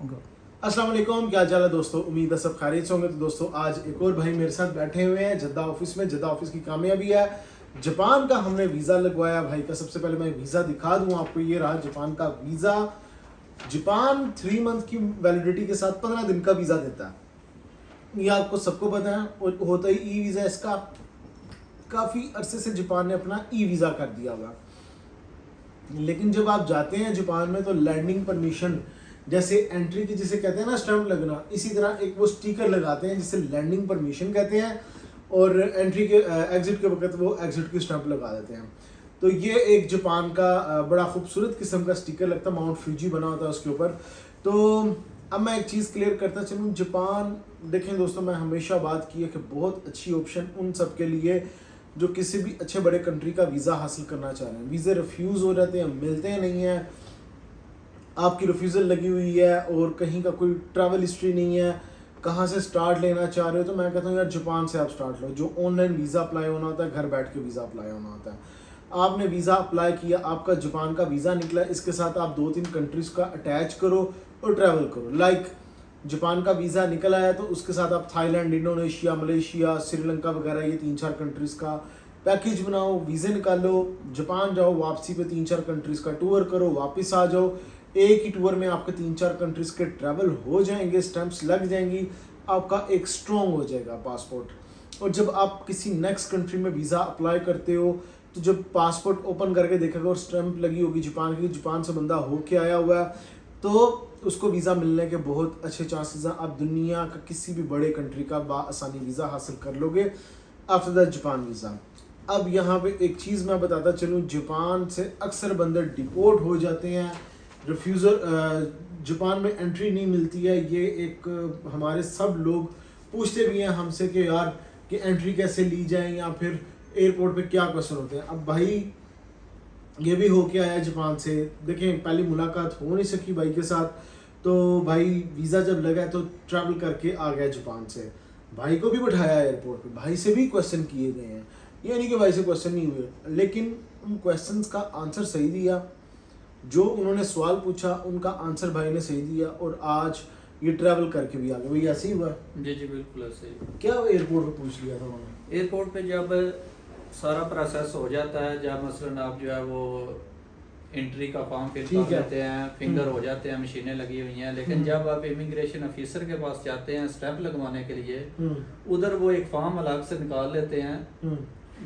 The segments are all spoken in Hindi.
अस्सलाम वालेकुम, क्या चाल है दोस्तों। उम्मीद है सब खैरियत से होंगे। तो दोस्तों आज एक और भाई मेरे साथ बैठे हुए हैं जद्दा ऑफिस में। जद्दा ऑफिस की कामयाबी है, जापान का हमने वीज़ा लगवाया भाई का। सबसे पहले मैं वीज़ा दिखा दूं आपको, ये रहा जापान का वीज़ा। जापान 3 मंथ की वैलिडिटी के साथ 15 दिन का वीज़ा देता है, ये आपको सबको पता है। और होता ही ई वीज़ा इसका, काफ़ी अरसे से जापान ने अपना ई वीज़ा कर दिया हुआ। लेकिन जब आप जाते हैं जापान में तो लैंडिंग परमिशन, जैसे एंट्री की जिसे कहते हैं ना स्टैंप लगना, इसी तरह एक वो स्टिकर लगाते हैं जिसे लैंडिंग परमिशन कहते हैं। और एंट्री के एग्जिट के वक्त वो एग्जिट की स्टैंप लगा देते हैं। तो ये एक जापान का बड़ा खूबसूरत किस्म का स्टिकर लगता है, माउंट फ्यूजी बना होता है उसके ऊपर। तो अब मैं एक चीज़ क्लियर करता चलूँ, जापान देखें दोस्तों, मैं हमेशा बात की है कि बहुत अच्छी ऑप्शन उन सब के लिए जो किसी भी अच्छे बड़े कंट्री का वीज़ा हासिल करना चाह रहे हैं। वीज़े रिफ्यूज़ हो जाते हैं, मिलते नहीं हैं, आपकी रिफ्यूज़ल लगी हुई है और कहीं का कोई ट्रैवल हिस्ट्री नहीं है, कहाँ से स्टार्ट लेना चाह रहे हो। तो मैं कहता हूँ यार जापान से आप स्टार्ट लो। जो ऑनलाइन वीज़ा अप्लाई होना होता है, घर बैठ के वीज़ा अप्लाई होना होता है। आपने वीज़ा अप्लाई किया, आपका जापान का वीज़ा निकला, इसके साथ आप 2-3 कंट्रीज़ का अटैच करो और ट्रैवल करो। लाइक जापान का वीज़ा निकल आया तो उसके साथ आप थाईलैंड, इंडोनेशिया, मलेशिया, श्रीलंका वगैरह ये 3-4 कंट्रीज़ का पैकेज बनाओ, वीज़े निकालो, जापान जाओ, वापसी पे 3-4 कंट्रीज़ का टूर करो, वापस आ जाओ। एक ही टूर में आपके 3-4 कंट्रीज़ के ट्रैवल हो जाएंगे, स्टैंप्स लग जाएंगी, आपका एक स्ट्रॉन्ग हो जाएगा पासपोर्ट। और जब आप किसी नेक्स्ट कंट्री में वीज़ा अप्लाई करते हो तो जब पासपोर्ट ओपन करके देखेगा और स्टैंप लगी होगी जापान की, जापान से बंदा होके आया हुआ है, तो उसको वीज़ा मिलने के बहुत अच्छे चांसेस हैं। आप दुनिया का किसी भी बड़े कंट्री का आसानी वीज़ा हासिल कर लोगे आफ्टर द जापान वीज़ा। अब यहाँ पे एक चीज़ मैं बताता चलूँ, जापान से अक्सर बंदे डिपोर्ट हो जाते हैं, रिफ्यूज़ल जापान में एंट्री नहीं मिलती है। ये एक हमारे सब लोग पूछते भी हैं हमसे कि यार कि एंट्री कैसे ली जाए, या फिर एयरपोर्ट पे क्या क्वेश्चन होते हैं। अब भाई ये भी होके आया जापान से, देखें पहली मुलाकात हो नहीं सकी भाई के साथ, तो भाई वीज़ा जब लगा तो ट्रैवल करके आ गया जापान से। भाई को भी बिठाया एयरपोर्ट पे, भाई से भी क्वेश्चन किए गए हैं, ये नहीं कि भाई से क्वेश्चन नहीं हुए, लेकिन उन क्वेश्चंस का आंसर सही दिया। जो उन्होंने सवाल पूछा उनका आंसर भाई ने सही दिया और आज ये ट्रैवल करके भी आ गए। भाई ऐसे ही हुआ? जी जी बिल्कुल ऐसे ही। क्या एयरपोर्ट पे पूछ लिया था उन्होंने? एयरपोर्ट पे जब सारा प्रोसेस हो जाता है, जब मसलन आप जो है वो एंट्री का फॉर्म फिल कर देते हैं, फिंगर हो जाते हैं, मशीनें लगी हुई हैं, लेकिन जब आप इमिग्रेशन ऑफिसर के पास जाते हैं स्टैंप लगवाने के लिए, उधर वो एक फॉर्म अलग से निकाल लेते हैं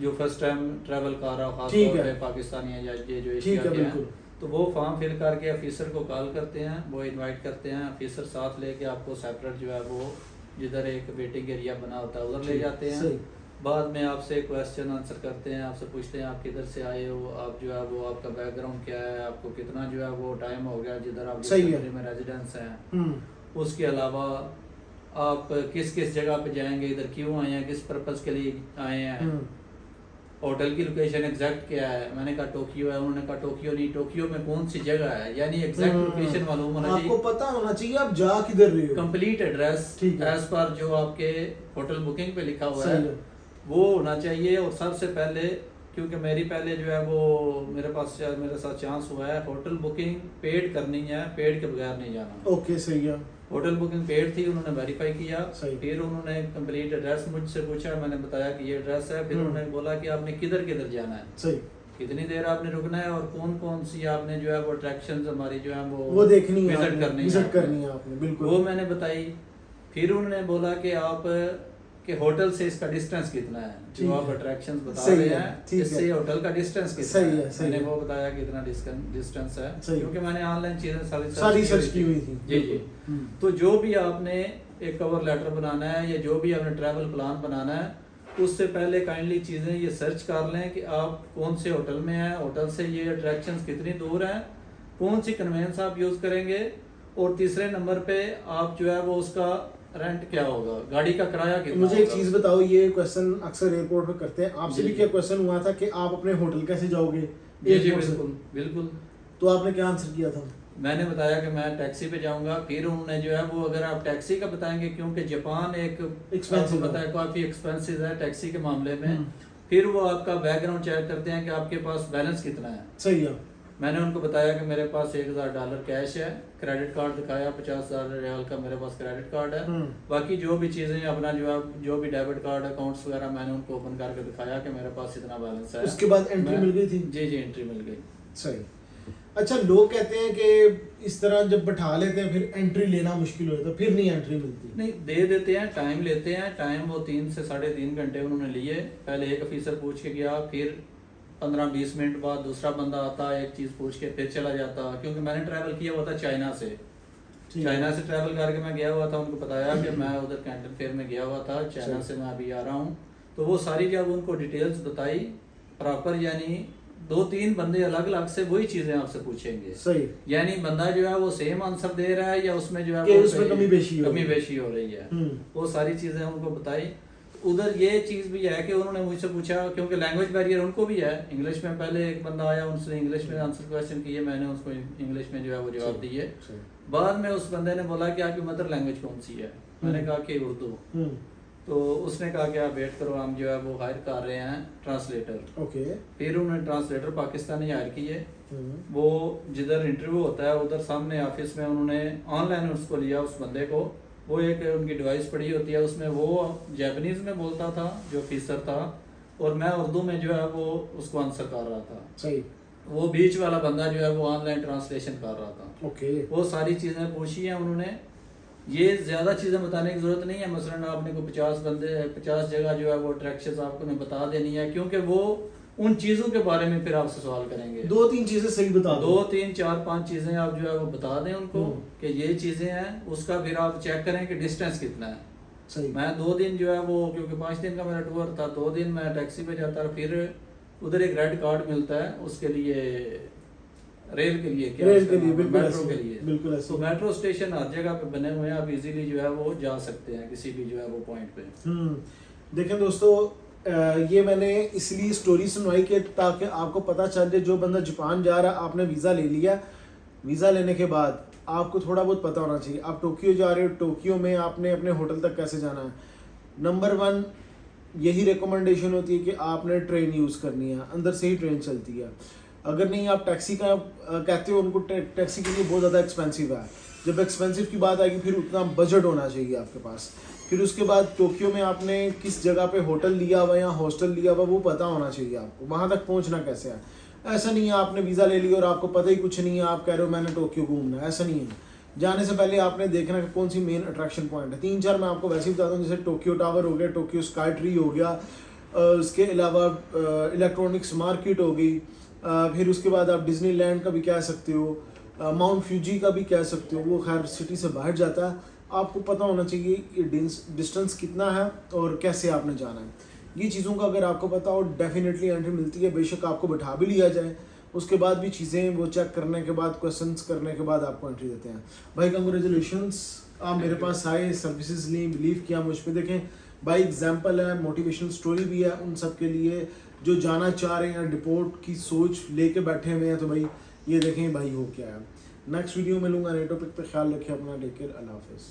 जो फर्स्ट टाइम ट्रैवल कर रहा, खास तौर पे पाकिस्तानी है या ये जो एशिया के हैं, तो वो फॉर्म फिल करके ऑफिसर को कॉल करते हैं, वो इनवाइट करते हैं, ऑफिसर साथ लेके आपको सेपरेट जो है वो जिधर एक वेटिंग एरिया बना होता है उधर ले जाते हैं। बाद में आपसे क्वेश्चन आंसर करते हैं, आपसे पूछते हैं आप किधर से आए हो, आप जो है वो आपका बैकग्राउंड क्या है, आपको कितना जो है वो टाइम हो गया जिधर आप जिस कंट्री में रेजिडेंस हैं, उसके अलावा आप किस किस जगह पे जाएंगे, इधर क्यों आए हैं, किस पर्पज़ के लिए आए हैं, होटल की लोकेशन एग्जैक्ट क्या है। मैंने कहा टोक्यो है, उन्होंने कहा टोक्यो नहीं, टोक्यो में कौन सी जगह है, यानी एग्जैक्ट लोकेशन मालूम होना चाहिए, आपको पता होना चाहिए आप जा किधर रहे हो, कंप्लीट एड्रेस एज पर जो आपके होटल बुकिंग पे लिखा हुआ है वो होना चाहिए। और सबसे पहले, क्योंकि मेरी पहले जो है वो मेरे पास मेरे साथ चांस हुआ है, होटल बुकिंग पेड करनी है, पेड के बगैर नहीं जाना। ओके सही है। होटल बुकिंग पेड थी, उन्होंने वेरीफाई किया, फिर उन्होंने कंप्लीट एड्रेस मुझसे पूछा, मैंने बताया कि ये एड्रेस है, फिर उन्होंने बोला कि आपने किधर किधर जाना है, सही कितनी देर आपने रुकना है और कौन कौन सी आपने जो है वो अट्रैक्शंस हमारी जो है वो देखनी है, विजिट करनी है आपने, बिल्कुल वो मैंने बताई। फिर उन्होंने बोला कि आप कि होटल से इसका डिस्टेंस कितना है, जो आप अट्रैक्शंस बता रहे हैं इससे होटल का डिस्टेंस कितना है, मैंने वो बताया कितना डिस्टेंस है, क्योंकि मैंने ऑनलाइन चीजें सारी सर्च की हुई थी। जी जी। तो जो भी आपने एक कवर लेटर बनाना है या जो भी आपने ट्रैवल प्लान बनाना है, उससे पहले काइंडली चीजें ये सर्च कर लें कि आप कौन से होटल में हैं, होटल से ये अट्रैक्शंस कितनी दूर हैं, कौन सी कन्वेंस आप यूज करेंगे, और तीसरे नंबर पे आप जो है वो उसका रेंट क्या होगा, गाड़ी का किराया कितना। मुझे एक चीज बताओ, ये क्वेश्चन अक्सर एयरपोर्ट पे करते हैं, आपसे भी क्या क्वेश्चन हुआ था कि आप अपने होटल कैसे जाओगे? जी बिल्कुल बिल्कुल। तो आपने क्या आंसर किया था? मैंने बताया कि मैं टैक्सी पे जाऊंगा। फिर उन्होंने जो है वो, अगर आप टैक्सी का बताएंगे, क्योंकि जापान एक एक्सपेंसिव पता है, काफी एक्सपेंसिव है टैक्सी के मामले में, फिर वो आपका बैकग्राउंड चेक करते हैं कि आपके पास बैलेंस कितना है। सही है। मैंने उनको बताया कि मेरे पास $1000 कैश है, क्रेडिट कार्ड दिखाया, 50,000 रियाल का मेरे पास क्रेडिट कार्ड है। बाकी जो भी चीज़ें अपना जो भी डेबिट कार्ड अकाउंट्स वगैरह मैंने उनको ओपन करके दिखाया कि मेरे पास इतना बैलेंस है। उसके बाद एंट्री मिल गई थी? जी एंट्री मिल गई। सही। अच्छा, लोग कहते हैं कि इस तरह जब बैठा लेते हैं फिर एंट्री लेना मुश्किल हो जाता है, फिर नहीं एंट्री मिलती? नहीं, दे देते हैं, टाइम लेते हैं। टाइम वो 3 से 3.5 घंटे उन्होंने लिए। पहले एक ऑफिसर पूछ के गया, फिर 15-20 मिनट बाद दूसरा बंदा आता, एक चीज़ पूछ के फिर चला जाता। क्योंकि मैंने ट्रैवल किया हुआ था चाइना से, चाइना से ट्रैवल करके मैं गया हुआ था। उनको बताया कि मैं उधर कैंटन फेयर में गया हुआ था, चाइना से मैं अभी आ रहा हूँ। तो वो सारी जब उनको डिटेल्स बताई प्रॉपर, यानी 2-3 बंदे अलग अलग से वही चीजें आपसे पूछेंगे। सही। यानी बंदा जो है वो सेम आंसर दे रहा है या उसमें जो है वो उसमें कमी बेशी हो रही है। वो सारी चीजें उनको बताई। उधर ये चीज भी है कि उन्होंने मुझसे पूछा, क्योंकि लैंग्वेज बैरियर उनको भी है। इंग्लिश में पहले एक बंदा आया, उनसे इंग्लिश में आंसर क्वेश्चन किए, मैंने उसको इंग्लिश में जो है वो जवाब दिए। बाद में उस बंदे ने बोला कि आपकी मदर लैंग्वेज कौन सी है? मैंने कहा कि उर्दू। तो उसने कहा कि आप वेट करो, हम जो है वो हायर कर रहे हैं ट्रांसलेटर। ओके। फिर उन्होंने ट्रांसलेटर पाकिस्तानी हायर किए। वो जिधर इंटरव्यू होता है उधर सामने ऑफिस में उन्होंने ऑनलाइन उसको लिया, उस बंदे को। वो एक उनकी डिवाइस पड़ी होती है, उसमें वो जापानीज में बोलता था जो ऑफिसर था, और मैं उर्दू में जो है वो उसको आंसर कर रहा था। सही। वो बीच वाला बंदा जो है वो ऑनलाइन ट्रांसलेशन कर रहा था। ओके। वो सारी चीजें पूछी हैं उन्होंने। ये ज्यादा चीजें बताने की जरूरत नहीं है। मसलन आपने को 50 जगह जो है वो अट्रैक्शंस आपको ने बता देनी है, क्योंकि वो उन चीजों के बारे में फिर आपसे सवाल करेंगे। 2-3 चीजें सही बता दो। 2-3 4-5 चीजें आप जो है वो बता दें उनको कि ये चीजें हैं। उसका फिर आप चेक करें कि डिस्टेंस कितना है। सही। मैं 2 दिन जो है वो, क्योंकि 5 दिन का मेरा टूर था, 2 दिन मैं टैक्सी पे जाता, फिर उधर एक रेड कार्ड मिलता है उसके लिए, रेल के लिए, क्या रेल के लिए, बिल्कुल मेट्रो के लिए। बिल्कुल ऐसे। तो मेट्रो स्टेशन हर जगह पे बने हुए हैं, आप इजीली जो है वो जा सकते हैं किसी भी जो है वो पॉइंट पे। देखें दोस्तों, ये मैंने इसलिए स्टोरी सुनवाई कि ताकि आपको पता चल जाए, जो बंदा जापान जा रहा है, आपने वीज़ा ले लिया, वीज़ा लेने के बाद आपको थोड़ा बहुत पता होना चाहिए। आप टोक्यो जा रहे हो, टोक्यो में आपने अपने होटल तक कैसे जाना है। नंबर 1 यही रिकमेंडेशन होती है कि आपने ट्रेन यूज़ करनी है, अंदर से ही ट्रेन चलती है। अगर नहीं आप टैक्सी का कहते हो, उनको टैक्सी के लिए बहुत ज़्यादा एक्सपेंसिव है। जब एक्सपेंसिव की बात आएगी फिर उतना बजट होना चाहिए आपके पास। फिर उसके बाद टोक्यो में आपने किस जगह पे होटल लिया हुआ या हॉस्टल लिया हुआ वो पता होना चाहिए आपको, वहाँ तक पहुँचना कैसे है। ऐसा नहीं है आपने वीज़ा ले लिया और आपको पता ही कुछ नहीं है, आप कह रहे हो मैंने टोक्यो घूमना है, ऐसा नहीं है। जाने से पहले आपने देखना है कौन सी मेन अट्रैक्शन पॉइंट है। 3-4 मैं आपको वैसे ही बताता हूँ, जैसे टोक्यो टावर हो गया, टोक्यो स्काई ट्री हो गया, उसके अलावा इलेक्ट्रॉनिक्स मार्केट हो गई, फिर उसके बाद आप डिज्नीलैंड का भी कह सकते हो, माउंट फ्यूजी का भी कह सकते हो। वो खैर सिटी से बाहर जाता है। आपको पता होना चाहिए ये डिस्टेंस कितना है और कैसे आपने जाना है। ये चीज़ों का अगर आपको पता हो, डेफिनेटली एंट्री मिलती है। बेशक आपको बैठा भी लिया जाए, उसके बाद भी चीज़ें वो चेक करने के बाद, क्वेश्चंस करने के बाद आपको एंट्री देते हैं। भाई कंग्रेचुलेशंस, आप मेरे पास आए, सर्विसेज ली, बिलीव किया मुझ पर। देखें भाई, एग्जाम्पल है, मोटिवेशनल स्टोरी भी है उन सब के लिए जो जाना चाह रहे हैं, डिपोर्ट की सोच लेके बैठे हुए हैं। तो भाई ये देखें भाई हो क्या है। नेक्स्ट वीडियो में मिलूंगा नए टॉपिक पे। ख्याल रखें अपना, टेक केयर, अल्लाह हाफिज़।